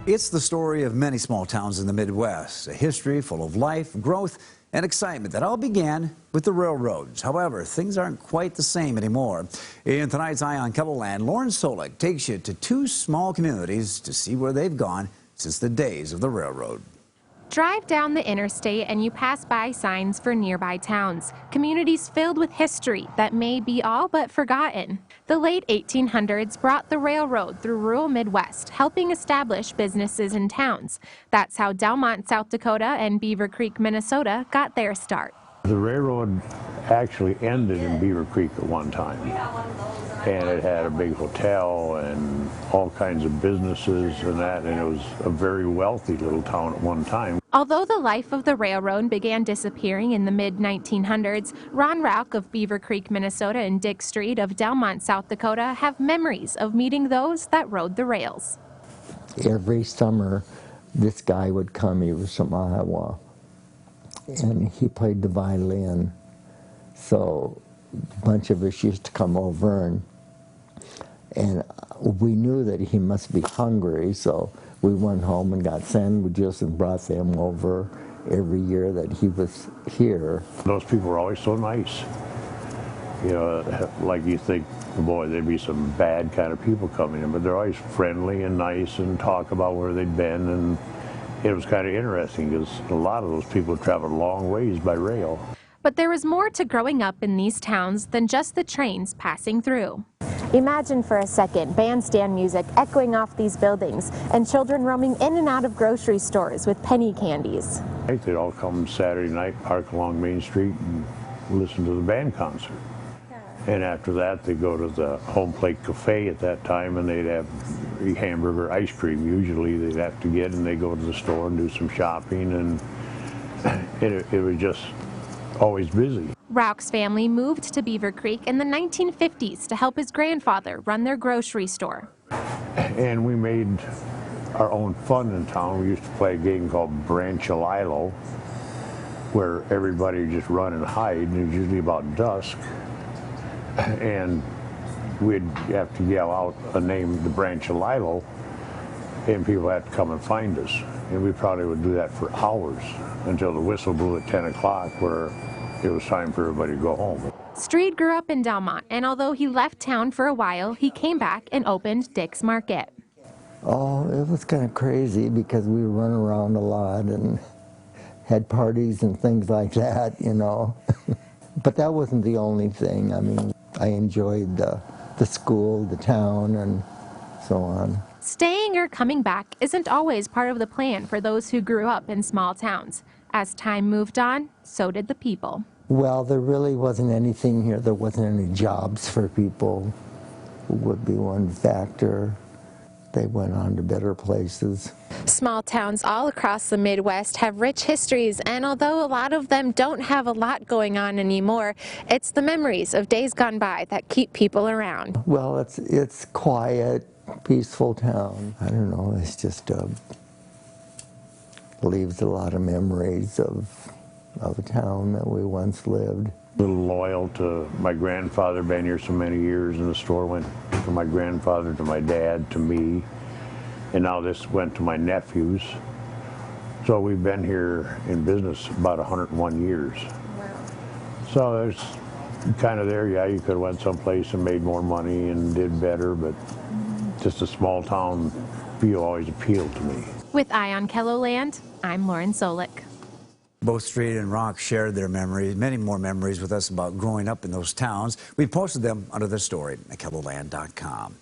It's the story of many small towns in the Midwest, a history full of life, growth, and excitement that all began with the railroads. However, things aren't quite the same anymore. In tonight's Eye on Kettleland, Lauren Solik takes you to two small communities to see where they've gone since the days of the railroad. Drive down the interstate and you pass by signs for nearby towns, communities filled with history that may be all but forgotten. The late 1800s brought the railroad through rural Midwest, helping establish businesses and towns. That's how Delmont, South Dakota and Beaver Creek, Minnesota got their start. The railroad actually ended in Beaver Creek at one time, and it had a big hotel and all kinds of businesses and that, and it was a very wealthy little town at one time. Although the life of the railroad began disappearing in the mid-1900s, Ron Rauch of Beaver Creek, Minnesota and Dick Street of Delmont, South Dakota have memories of meeting those that rode the rails. Every summer, this guy would come. He was from Iowa, and he played the violin. So a bunch of us used to come over, and we knew that he must be hungry, so we went home and got sandwiches and brought them over every year that he was here. Those people were always so nice. You know, like you think, boy, there'd be some bad kind of people coming in, but they're always friendly and nice and talk about where they'd been, and it was kind of interesting because a lot of those people traveled long ways by rail. But there was more to growing up in these towns than just the trains passing through. Imagine for a second bandstand music echoing off these buildings and children roaming in and out of grocery stores with penny candies. They'd all come Saturday night, park along Main Street and listen to the band concert. And after that, they'd go to the Home Plate Cafe at that time, and they'd have hamburger ice cream. Usually they'd have to get, and they'd go to the store and do some shopping, and it was just always busy. Rauch's family moved to Beaver Creek in the 1950s to help his grandfather run their grocery store. And we made our own fun in town. We used to play a game called Branch-a-Lilo, where everybody would just run and hide, and it was usually about dusk. And we'd have to yell out a name, the Branch-a-Lilo, and people had to come and find us. And we probably would do that for hours until the whistle blew at 10 o'clock, where it was time for everybody to go home. Street grew up in Delmont, and although he left town for a while, he came back and opened Dick's Market. Oh, it was kind of crazy because we would run around a lot and had parties and things like that, you know. But that wasn't the only thing. I mean, I enjoyed the school, the town, and so on. Staying or coming back isn't always part of the plan for those who grew up in small towns. As time moved on, so did the people. Well, there really wasn't anything here. There wasn't any jobs for people, would be one factor. They went on to better places. Small towns all across the Midwest have rich histories, and although a lot of them don't have a lot going on anymore, it's the memories of days gone by that keep people around. Well, it's quiet, peaceful town. I don't know, it's just leaves a lot of memories of a town that we once lived. A little loyal to my grandfather, been here so many years, and the store went from my grandfather to my dad to me, and now this went to my nephews. So we've been here in business about 101 years. Wow. So there's kind of there, yeah, you could have went someplace and made more money and did better, but just a small town feel always appealed to me. With Eye on Kettleland, I'm Lauren Solik. Both Street and Rock shared their memories, many more memories with us about growing up in those towns. We posted them under the story at kettleland.com.